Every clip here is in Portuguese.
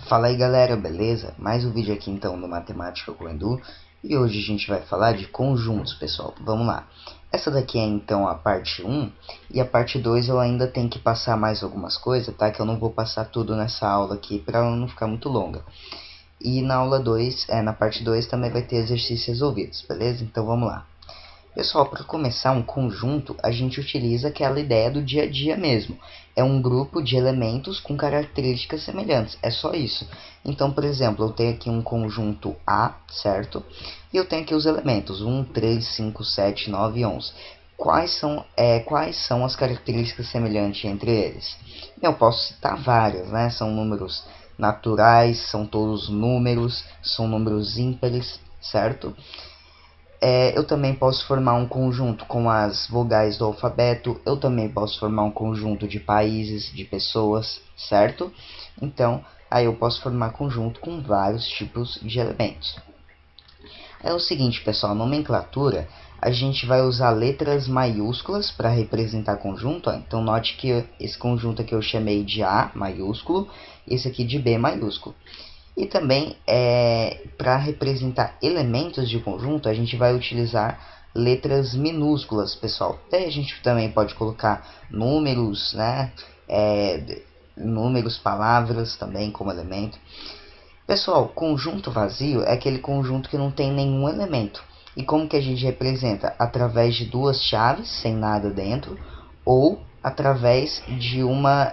Fala aí galera, beleza? Mais um vídeo aqui então no Matemática com o Edu. E hoje a gente vai falar de conjuntos, pessoal. Vamos lá. Essa daqui é então a parte 1. E a parte 2 eu ainda tenho que passar mais algumas coisas, tá? Que eu não vou passar tudo nessa aula aqui para ela não ficar muito longa. E na aula 2, na parte 2 também vai ter exercícios resolvidos, beleza? Então vamos lá. Pessoal, para começar um conjunto, a gente utiliza aquela ideia do dia a dia mesmo. É um grupo de elementos com características semelhantes, é só isso. Então, por exemplo, eu tenho aqui um conjunto A, certo? E eu tenho aqui os elementos 1, 3, 5, 7, 9 e 11. Quais são as características semelhantes entre eles? Eu posso citar várias, né? São números naturais, são todos números, são números ímpares, certo? Eu também posso formar um conjunto com as vogais do alfabeto. Eu também posso formar um conjunto de países, de pessoas, certo? Então, aí eu posso formar conjunto com vários tipos de elementos. É o seguinte, pessoal, nomenclatura, a gente vai usar letras maiúsculas para representar conjunto. Então, note que esse conjunto aqui eu chamei de A maiúsculo, esse aqui de B maiúsculo. E também, para representar elementos de conjunto, a gente vai utilizar letras minúsculas, pessoal. Daí a gente também pode colocar números, né? Números, palavras também como elemento. Pessoal, conjunto vazio é aquele conjunto que não tem nenhum elemento. E como que a gente representa? Através de duas chaves sem nada dentro, ou através de uma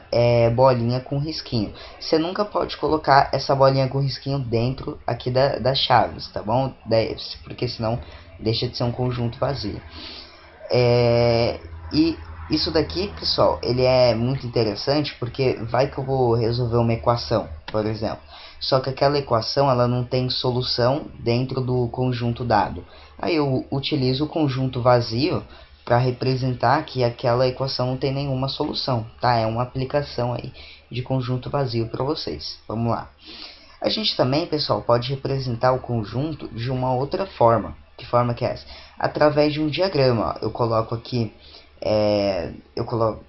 bolinha com risquinho. Você nunca pode colocar essa bolinha com risquinho dentro aqui das chaves, tá bom? Porque senão deixa de ser um conjunto vazio. E isso daqui, pessoal, ele é muito interessante porque vai que eu vou resolver uma equação, por exemplo. Só que aquela equação ela não tem solução dentro do conjunto dado. Aí eu utilizo o conjunto vazio para representar que aquela equação não tem nenhuma solução, tá? É uma aplicação aí de conjunto vazio para vocês. Vamos lá. A gente também, pessoal, pode representar o conjunto de uma outra forma. Que forma que é essa? Através de um diagrama. Ó. Eu coloco aqui,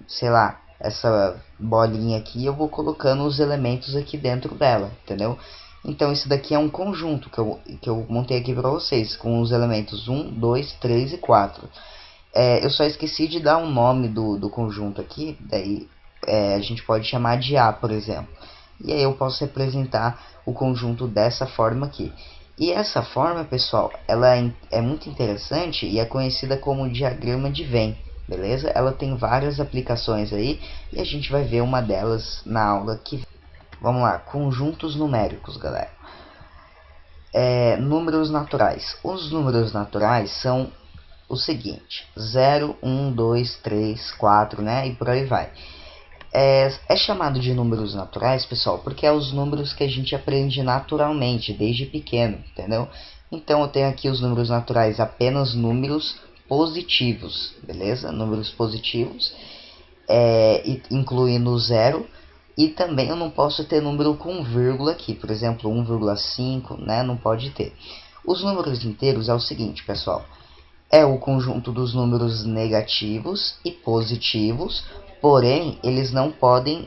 sei lá, essa bolinha aqui, eu vou colocando os elementos aqui dentro dela, entendeu? Então isso daqui é um conjunto que eu montei aqui para vocês, com os elementos 1, 2, 3 e 4. Eu só esqueci de dar um nome do conjunto aqui, daí a gente pode chamar de A, por exemplo. E aí eu posso representar o conjunto dessa forma aqui. E essa forma, pessoal, ela é muito interessante e é conhecida como diagrama de Venn, beleza? Ela tem várias aplicações aí e a gente vai ver uma delas na aula que vem. Vamos lá, conjuntos numéricos, galera. Números naturais. Os números naturais são o seguinte: 0, 1, 2, 3, 4, né? E por aí vai. É chamado de números naturais, pessoal, porque é os números que a gente aprende naturalmente, desde pequeno, entendeu? Então eu tenho aqui os números naturais, apenas números positivos, beleza? Números positivos, incluindo o zero. E também eu não posso ter número com vírgula aqui, por exemplo, 1,5, né? Não pode ter. Os números inteiros é o seguinte, pessoal. É o conjunto dos números negativos e positivos, porém eles não podem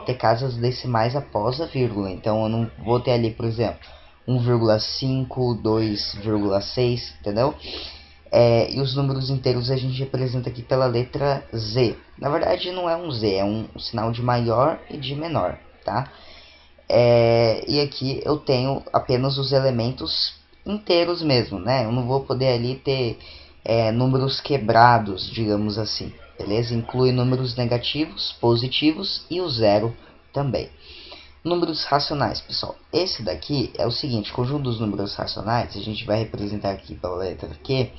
ter casas decimais após a vírgula. Então eu não vou ter ali, por exemplo, 1,5, 2,6, entendeu? E os números inteiros a gente representa aqui pela letra Z. Na verdade não é um Z, é um sinal de maior e de menor, tá? E aqui eu tenho apenas os elementos inteiros mesmo, né? Eu não vou poder ali ter números quebrados, digamos assim, beleza? Inclui números negativos, positivos e o zero também. Números racionais, pessoal. Esse daqui é o seguinte, conjunto dos números racionais, a gente vai representar aqui pela letra Q,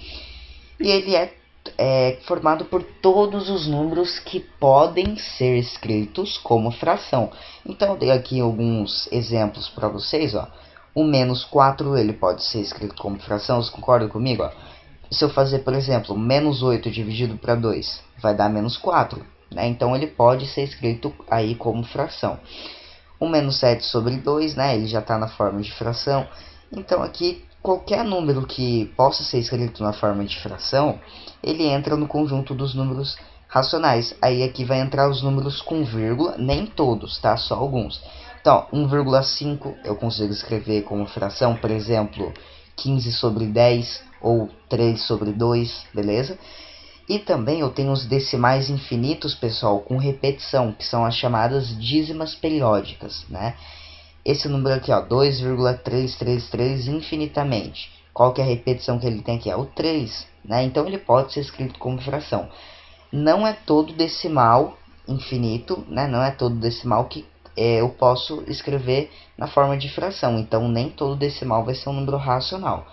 e ele é formado por todos os números que podem ser escritos como fração. Então eu dei aqui alguns exemplos para vocês, ó. O menos 4 ele pode ser escrito como fração, vocês concordam comigo? Ó? Se eu fazer, por exemplo, menos 8 dividido para 2, vai dar menos 4. Né? Então ele pode ser escrito aí como fração. O menos 7 sobre 2, né? Ele já está na forma de fração. Então aqui, qualquer número que possa ser escrito na forma de fração, ele entra no conjunto dos números racionais. Aí aqui vai entrar os números com vírgula, nem todos, tá? Só alguns. Então, 1,5 eu consigo escrever como fração, por exemplo, 15 sobre 10 ou 3 sobre 2, beleza? E também eu tenho os decimais infinitos, pessoal, com repetição, que são as chamadas dízimas periódicas, né? Esse número aqui, ó, 2,333 infinitamente. Qual que é a repetição que ele tem aqui? É o 3, né? Então ele pode ser escrito como fração. Não é todo decimal infinito, né? Não é todo decimal que eu posso escrever na forma de fração. Então nem todo decimal vai ser um número racional.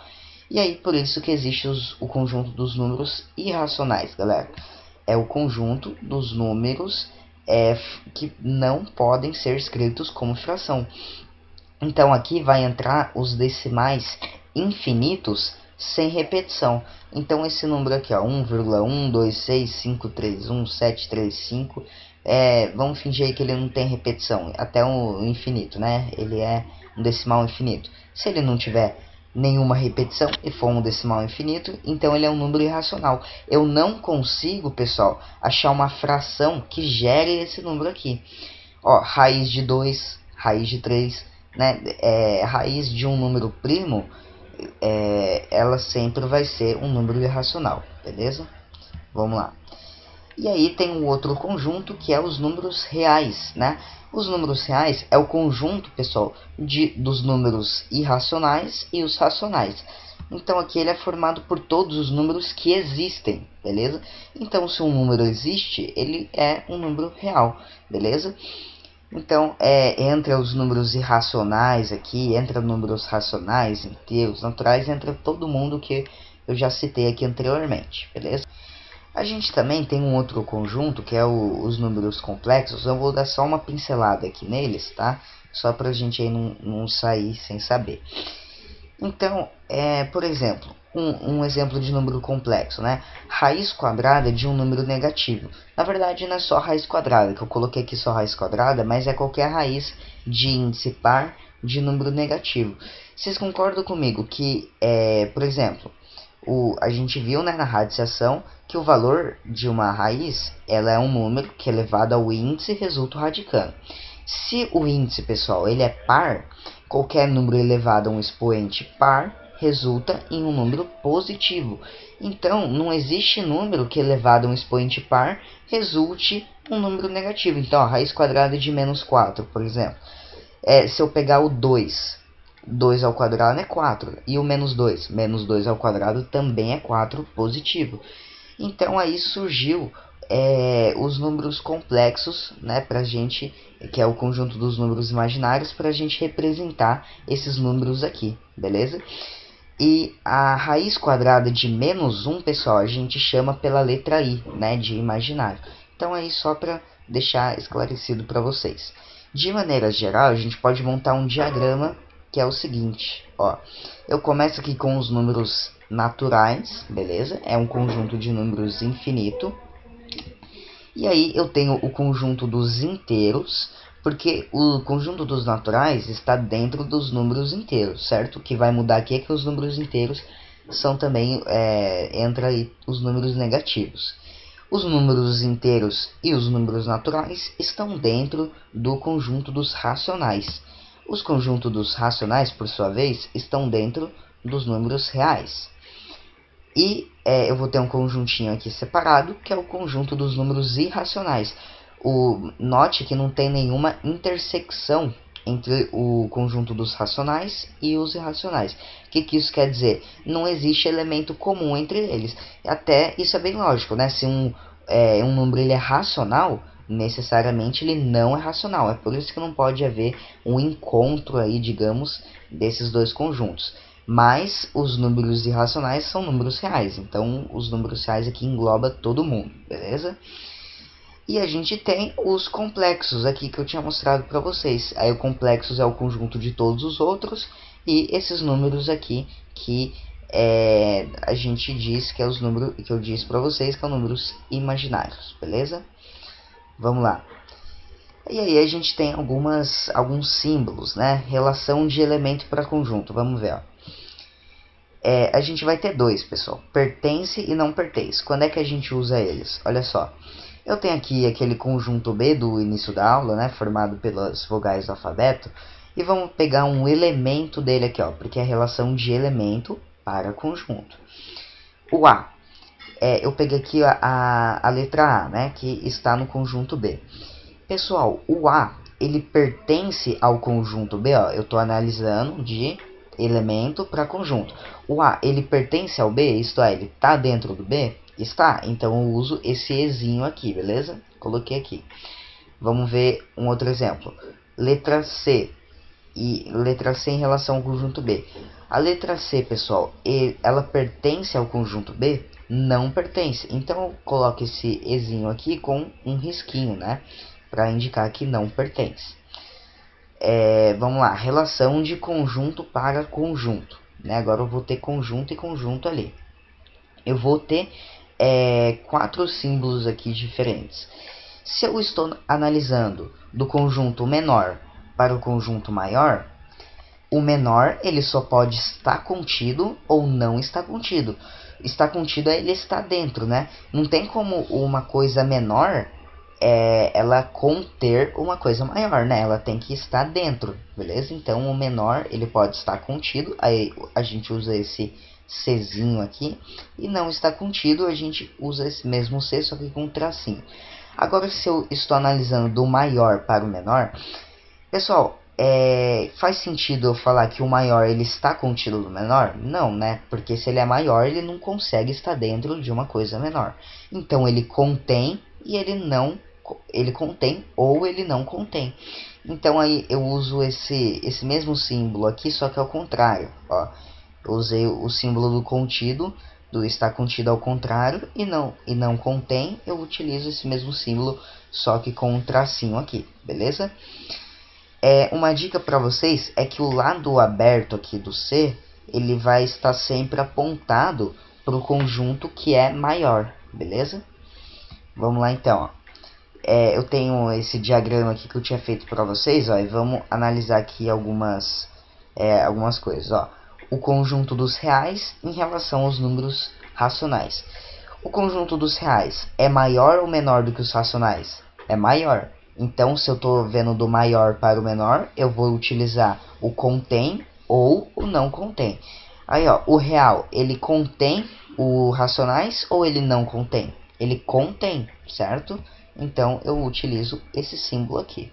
E aí por isso que existe o conjunto dos números irracionais, galera. É o conjunto dos números que não podem ser escritos como fração. Então aqui vai entrar os decimais infinitos sem repetição. Então esse número aqui, ó, 1,126531,735, vamos fingir aí que ele não tem repetição, até o infinito, né? Ele é um decimal infinito. Se ele não tiver nenhuma repetição e for um decimal infinito, então ele é um número irracional. Eu não consigo, pessoal, achar uma fração que gere esse número aqui. Ó, raiz de 2, raiz de 3, né? Raiz de um número primo, ela sempre vai ser um número irracional, beleza? Vamos lá. E aí tem um outro conjunto que é os números reais, né? Os números reais é o conjunto, pessoal, dos números irracionais e os racionais. Então aqui ele é formado por todos os números que existem, beleza? Então se um número existe, ele é um número real, beleza? Então, entra os números irracionais aqui, entra números racionais, inteiros, naturais, entra todo mundo que eu já citei aqui anteriormente, beleza? A gente também tem um outro conjunto, que é os números complexos. Eu vou dar só uma pincelada aqui neles, tá? Só pra gente aí não sair sem saber. Então, por exemplo, um exemplo de número complexo, né? Raiz quadrada de um número negativo. Na verdade, não é só raiz quadrada, que eu coloquei aqui só raiz quadrada, mas é qualquer raiz de índice par de número negativo. Vocês concordam comigo que, por exemplo, a gente viu, né, na radiciação que o valor de uma raiz ela é um número que elevado ao índice resulta o radicando. Se o índice, pessoal, ele é par, qualquer número elevado a um expoente par resulta em um número positivo. Então, não existe número que elevado a um expoente par resulte um número negativo. Então, a raiz quadrada de menos 4, por exemplo. Se eu pegar o 2, 2 ao quadrado é 4. E o menos 2, menos 2 ao quadrado também é 4 positivo. Então, aí surgiu os números complexos, né, pra gente, que é o conjunto dos números imaginários, para a gente representar esses números aqui, beleza? E a raiz quadrada de menos 1, pessoal, a gente chama pela letra I, né, de imaginário. Então aí só para deixar esclarecido para vocês. De maneira geral, a gente pode montar um diagrama que é o seguinte, ó. Eu começo aqui com os números naturais, beleza? É um conjunto de números infinito. E aí eu tenho o conjunto dos inteiros, porque o conjunto dos naturais está dentro dos números inteiros, certo? O que vai mudar aqui é que os números inteiros são também, entra aí os números negativos. Os números inteiros e os números naturais estão dentro do conjunto dos racionais. Os conjuntos dos racionais, por sua vez, estão dentro dos números reais. E eu vou ter um conjuntinho aqui separado, que é o conjunto dos números irracionais. Note que não tem nenhuma intersecção entre o conjunto dos racionais e os irracionais. O que isso quer dizer? Não existe elemento comum entre eles. Até isso é bem lógico, né? Se um número ele é racional, necessariamente ele não é racional. É por isso que não pode haver um encontro aí, digamos, desses dois conjuntos. Mas os números irracionais são números reais. Então os números reais aqui engloba todo mundo, beleza? E a gente tem os complexos aqui que eu tinha mostrado para vocês. Aí o complexos é o conjunto de todos os outros. E esses números aqui que a gente diz que é os números que eu disse para vocês que são números imaginários, beleza? Vamos lá. E aí a gente tem alguns símbolos, né? Relação de elemento para conjunto. Vamos ver, ó. A gente vai ter dois, pessoal. Pertence e não pertence. Quando é que a gente usa eles? Olha só. Eu tenho aqui aquele conjunto B do início da aula, né, formado pelas vogais do alfabeto, e vamos pegar um elemento dele aqui, ó, porque é a relação de elemento para conjunto. O A, eu peguei aqui a letra A, né, que está no conjunto B. Pessoal, o A, ele pertence ao conjunto B, ó, eu estou analisando de elemento para conjunto. O A, ele pertence ao B, isto é, ele está dentro do B? Está, então eu uso esse Ezinho aqui, beleza? Coloquei aqui. Vamos ver um outro exemplo. Letra C. E letra C em relação ao conjunto B. A letra C, pessoal, ela pertence ao conjunto B? Não pertence. Então eu coloco esse Ezinho aqui com um risquinho, né? Para indicar que não pertence. Vamos lá, relação de conjunto para conjunto. Né? Agora eu vou ter conjunto e conjunto ali. Eu vou ter 4 símbolos aqui diferentes. Se eu estou analisando do conjunto menor para o conjunto maior, o menor ele só pode estar contido ou não estar contido. Está contido é ele está dentro, né? Não tem como uma coisa menor ela conter uma coisa maior, né? Ela tem que estar dentro, beleza? Então o menor ele pode estar contido, aí a gente usa esse Czinho aqui, e não está contido, a gente usa esse mesmo C, só que com um tracinho. Agora, se eu estou analisando do maior para o menor, pessoal, faz sentido eu falar que o maior ele está contido no menor? Não, né? Porque se ele é maior, ele não consegue estar dentro de uma coisa menor. Então ele contém e ele contém ou ele não contém. Então aí eu uso esse mesmo símbolo aqui, só que ao contrário, ó. Eu usei o símbolo do contido, do está contido ao contrário, e não contém, eu utilizo esse mesmo símbolo, só que com um tracinho aqui, beleza? Uma dica para vocês é que o lado aberto aqui do C, ele vai estar sempre apontado para o conjunto que é maior, beleza? Vamos lá então, ó. Eu tenho esse diagrama aqui que eu tinha feito para vocês, ó, e vamos analisar aqui algumas coisas, ó. O conjunto dos reais em relação aos números racionais. O conjunto dos reais é maior ou menor do que os racionais? É maior. Então, se eu estou vendo do maior para o menor, eu vou utilizar o contém ou o não contém. Aí, ó, o real, ele contém os racionais ou ele não contém? Ele contém, certo? Então, eu utilizo esse símbolo aqui.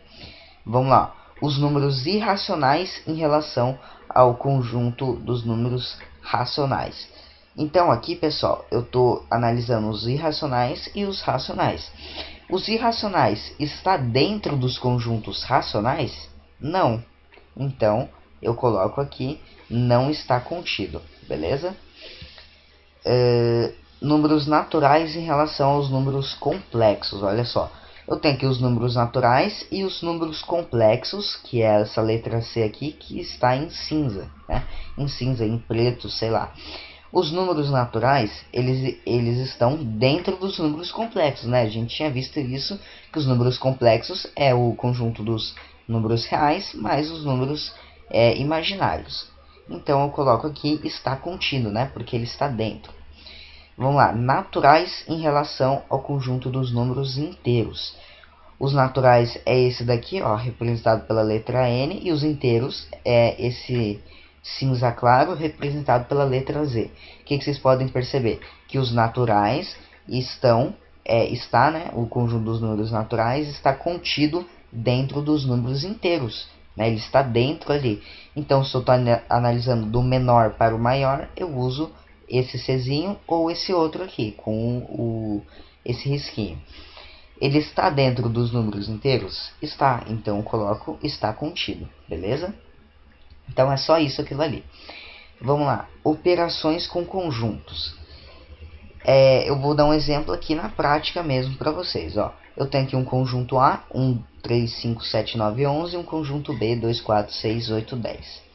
Vamos lá. Os números irracionais em relação ao conjunto dos números racionais. Então aqui, pessoal, eu estou analisando os irracionais e os racionais. Os irracionais está dentro dos conjuntos racionais? Não. Então eu coloco aqui não está contido, beleza? Números naturais em relação aos números complexos, olha só. Eu tenho aqui os números naturais e os números complexos, que é essa letra C aqui, que está em cinza, né? Em cinza, em preto, sei lá. Os números naturais, eles estão dentro dos números complexos, né? A gente tinha visto isso, que os números complexos é o conjunto dos números reais mais os números imaginários. Então eu coloco aqui está contido, né? Porque ele está dentro. Vamos lá, naturais em relação ao conjunto dos números inteiros. Os naturais é esse daqui, ó, representado pela letra N, e os inteiros é esse cinza claro, representado pela letra Z. O que vocês podem perceber? Que os naturais né, o conjunto dos números naturais está contido dentro dos números inteiros. Né, ele está dentro ali. Então, se eu estou analisando do menor para o maior, eu uso esse Czinho ou esse outro aqui, com esse risquinho. Ele está dentro dos números inteiros? Está, então eu coloco está contido, beleza? Então é só isso aquilo ali. Vamos lá, operações com conjuntos. Eu vou dar um exemplo aqui na prática mesmo para vocês, ó. Eu tenho aqui um conjunto A, 1, 3, 5, 7, 9, 11, e um conjunto B, 2, 4, 6, 8, 10.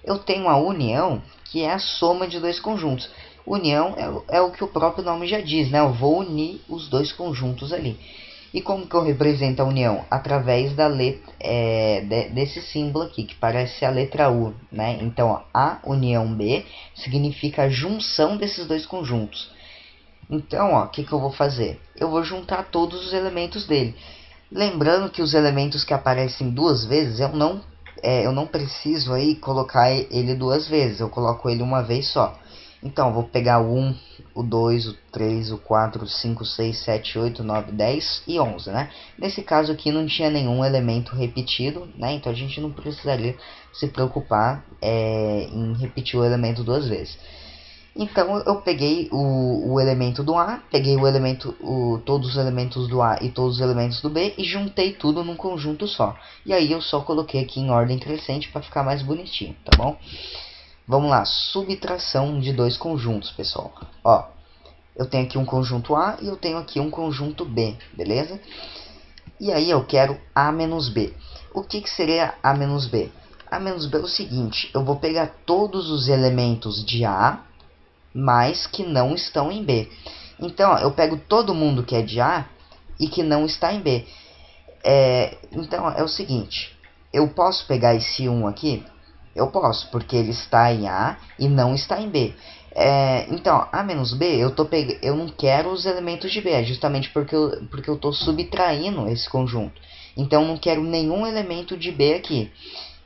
Eu tenho a união, que é a soma de dois conjuntos. União é o que o próprio nome já diz, né? Eu vou unir os dois conjuntos ali. E como que eu represento a união? Através da letra, desse símbolo aqui, que parece a letra U, né? Então, ó, A união B significa a junção desses dois conjuntos. Então, ó, o que eu vou fazer? Eu vou juntar todos os elementos dele. Lembrando que os elementos que aparecem duas vezes, eu não preciso aí colocar ele duas vezes. Eu coloco ele uma vez só. Então, eu vou pegar o 1, o 2, o 3, o 4, o 5, 6, 7, 8, 9, 10 e 11, né? Nesse caso aqui não tinha nenhum elemento repetido, né? Então a gente não precisaria se preocupar em repetir o elemento duas vezes. Então eu peguei o elemento do A, peguei todos os elementos do A e todos os elementos do B e juntei tudo num conjunto só. E aí eu só coloquei aqui em ordem crescente para ficar mais bonitinho, tá bom? Vamos lá, subtração de dois conjuntos, pessoal. Ó, eu tenho aqui um conjunto A e eu tenho aqui um conjunto B, beleza? E aí eu quero A menos B. O que seria A menos B? A menos B é o seguinte, eu vou pegar todos os elementos de A, mas que não estão em B. Então, ó, eu pego todo mundo que é de A e que não está em B. Então, ó, é o seguinte, eu posso pegar esse 1 aqui? Eu posso, porque ele está em A e não está em B. Então, A menos B, eu não quero os elementos de B, é justamente porque eu estou subtraindo esse conjunto. Então, eu não quero nenhum elemento de B aqui.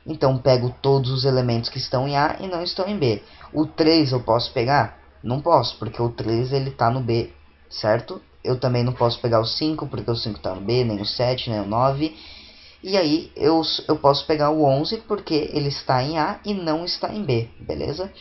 Então, pego todos os elementos que estão em A e não estão em B. O 3 eu posso pegar? Não posso, porque o 3 ele está no B, certo? Eu também não posso pegar o 5, porque o 5 está no B, nem o 7, nem o 9. E aí eu posso pegar o 11, porque ele está em A e não está em B, beleza?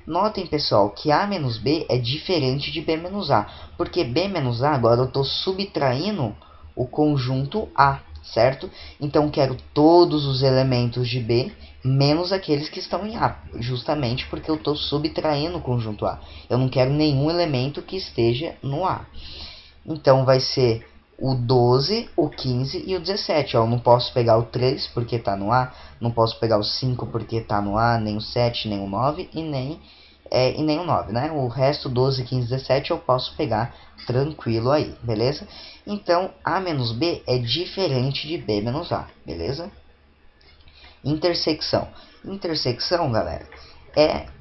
Notem, pessoal, que A menos B é diferente de B menos A. Porque B menos A, agora eu estou subtraindo o conjunto A, certo? Então, quero todos os elementos de B, menos aqueles que estão em A. Justamente porque eu estou subtraindo o conjunto A. Eu não quero nenhum elemento que esteja no A. Então, vai ser o 12, o 15 e o 17. Ó, eu não posso pegar o 3 porque está no A, não posso pegar o 5 porque está no A, nem o 7, nem o 9 e nem o 9, né? O resto, 12, 15, 17, eu posso pegar tranquilo aí, beleza? Então, A menos B é diferente de B menos A, beleza? Intersecção. Intersecção, galera,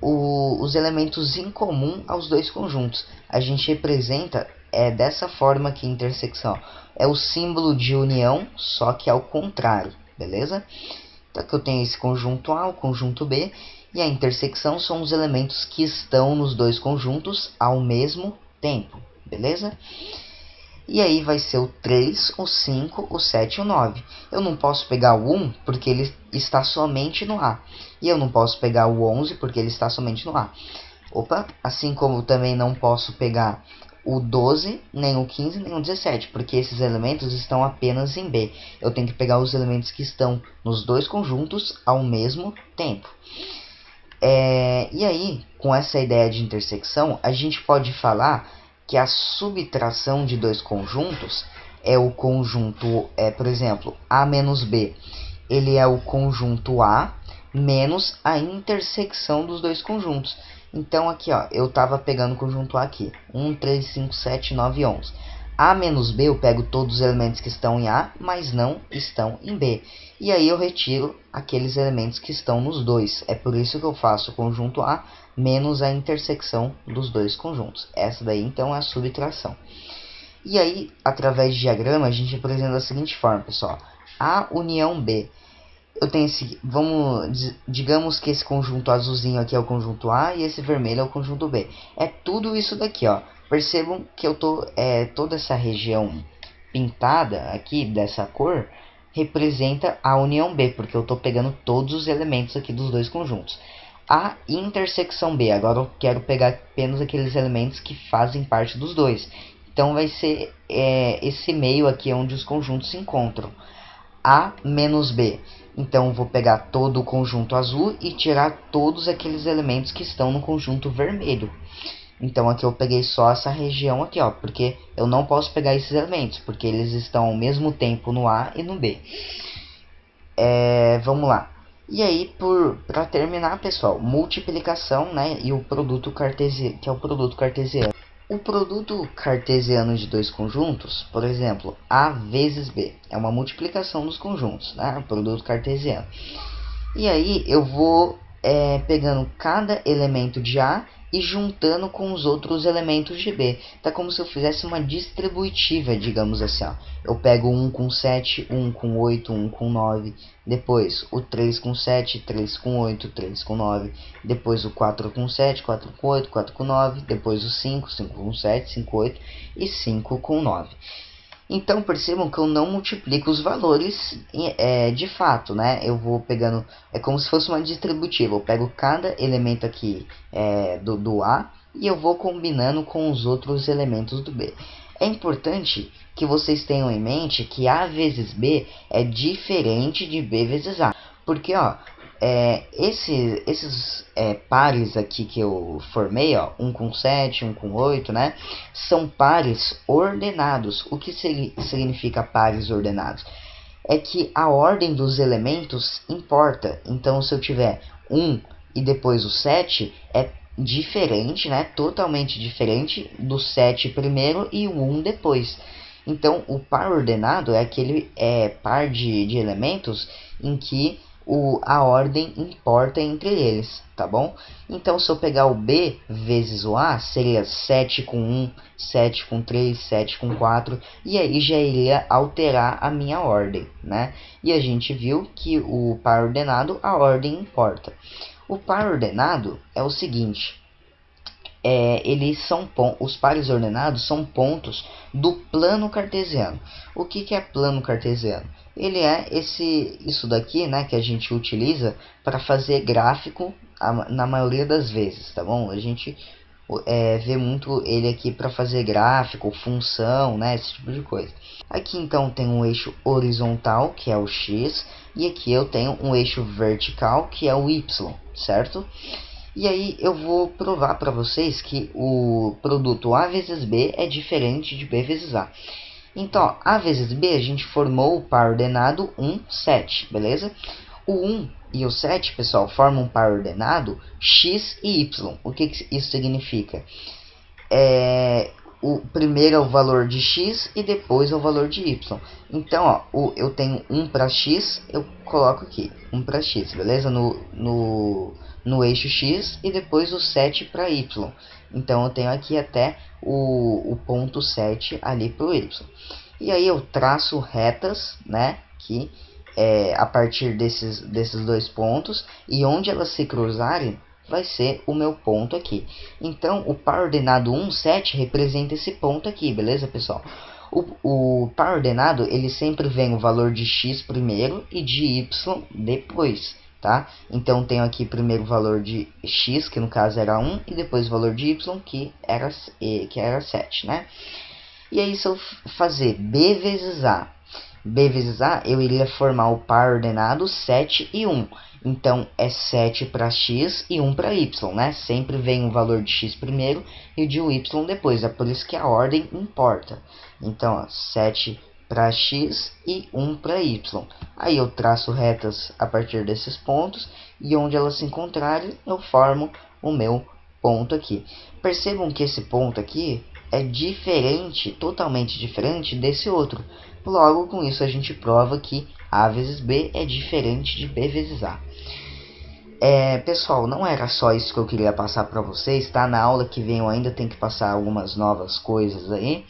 os elementos em comum aos dois conjuntos. A gente representa dessa forma aqui, intersecção. É o símbolo de união, só que ao contrário, beleza? Então aqui eu tenho esse conjunto A, o conjunto B, e a intersecção são os elementos que estão nos dois conjuntos ao mesmo tempo, beleza? E aí vai ser o 3, o 5, o 7 e o 9. Eu não posso pegar o 1 porque ele está somente no A. E eu não posso pegar o 11 porque ele está somente no A. Opa, assim como também não posso pegar o 12, nem o 15, nem o 17, porque esses elementos estão apenas em B. Eu tenho que pegar os elementos que estão nos dois conjuntos ao mesmo tempo. E aí, com essa ideia de intersecção, a gente pode falar que a subtração de dois conjuntos é o conjunto, por exemplo, A menos B. Ele é o conjunto A menos a intersecção dos dois conjuntos. Então aqui, ó, eu estava pegando o conjunto A aqui. 1, 3, 5, 7, 9 e 11. A menos B, eu pego todos os elementos que estão em A, mas não estão em B. E aí eu retiro aqueles elementos que estão nos dois. É por isso que eu faço o conjunto A menos a intersecção dos dois conjuntos. Essa daí, então, é a subtração. E aí, através de diagrama, a gente apresenta da seguinte forma, pessoal. A união B. Eu tenho digamos que esse conjunto azulzinho aqui é o conjunto A e esse vermelho é o conjunto B. É tudo isso daqui, ó. Percebam que eu tô toda essa região pintada aqui dessa cor representa a união B, porque eu estou pegando todos os elementos aqui dos dois conjuntos. A intersecção B, agora eu quero pegar apenas aqueles elementos que fazem parte dos dois. Então vai ser esse meio aqui onde os conjuntos se encontram. A menos B. Então eu vou pegar todo o conjunto azul e tirar todos aqueles elementos que estão no conjunto vermelho. Então aqui eu peguei só essa região aqui, ó, porque eu não posso pegar esses elementos, porque eles estão ao mesmo tempo no A e no B. Vamos lá. E aí, para terminar, pessoal, multiplicação, né, e o produto cartesiano, que é o produto cartesiano. O produto cartesiano de dois conjuntos, por exemplo, A vezes B, é uma multiplicação dos conjuntos, né, o produto cartesiano. E aí eu vou pegando cada elemento de A e juntando com os outros elementos de B. Tá como se eu fizesse uma distributiva, digamos assim, ó. Eu pego 1 com 7, 1 com 8, 1 com 9, depois o 3 com 7, 3 com 8, 3 com 9, depois o 4 com 7, 4 com 8, 4 com 9, depois o 5, 5 com 7, 5 com 8 e 5 com 9. Então percebam que eu não multiplico os valores de fato, né? Eu vou pegando, é como se fosse uma distributiva. Eu pego cada elemento aqui do A e eu vou combinando com os outros elementos do B. É importante que vocês tenham em mente que A vezes B é diferente de B vezes A. Porque, ó, esses pares aqui que eu formei, ó, 1 com 7, 1 com 8, né, são pares ordenados. O que significa pares ordenados? É que a ordem dos elementos importa. Então, se eu tiver 1 e depois o 7, é diferente, né, totalmente diferente do 7 primeiro e o 1 depois. Então, o par ordenado é aquele par de elementos em que a ordem importa entre eles, tá bom? Então, se eu pegar o B vezes o A, seria 7 com 1, 7 com 3, 7 com 4, e aí já iria alterar a minha ordem, né? E a gente viu que o par ordenado, a ordem importa. O par ordenado é o seguinte, os pares ordenados são pontos do plano cartesiano. O que é plano cartesiano? Ele é isso daqui, né, que a gente utiliza para fazer gráfico na maioria das vezes, tá bom? A gente vê muito ele aqui para fazer gráfico, função, né, esse tipo de coisa. Aqui então tem um eixo horizontal, que é o x, e aqui eu tenho um eixo vertical, que é o y, certo? E aí eu vou provar para vocês que o produto A vezes B é diferente de B vezes A. Então, A vezes B, a gente formou o par ordenado 1, 7, beleza? O 1 e o 7, pessoal, formam um par ordenado x e y. O que isso significa? O primeiro é o valor de x e depois é o valor de y. Então, ó, eu tenho 1 para x, eu coloco aqui, 1 para x, beleza? No eixo x e depois o 7 para y. Então, eu tenho aqui até o ponto 7 ali para o y. E aí eu traço retas, né, que a partir desses dois pontos, e onde elas se cruzarem, vai ser o meu ponto aqui. Então, o par ordenado 1, 7 representa esse ponto aqui, beleza, pessoal? O par ordenado, ele sempre vem o valor de x primeiro e de y depois, tá? Então, tenho aqui primeiro o valor de x, que no caso era 1, e depois o valor de y, que era 7, né? E aí, se eu fazer b vezes a, eu iria formar o par ordenado 7 e 1. Então, é 7 para x e 1 para y, né? Sempre vem o valor de x primeiro e o de y depois. É por isso que a ordem importa. Então, ó, 7 para x e 1 para y. Aí eu traço retas a partir desses pontos e onde elas se encontrarem, eu formo o meu ponto aqui. Percebam que esse ponto aqui é diferente, totalmente diferente desse outro. Logo, com isso a gente prova que A vezes B é diferente de B vezes A. Pessoal, não era só isso que eu queria passar para vocês, tá? Na aula que vem eu ainda tenho que passar algumas novas coisas aí.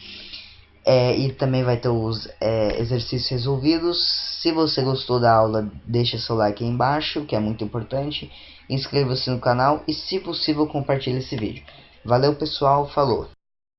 E também vai ter os exercícios resolvidos. Se você gostou da aula, deixa seu like aí embaixo, que é muito importante. Inscreva-se no canal e, se possível, compartilhe esse vídeo. Valeu, pessoal. Falou!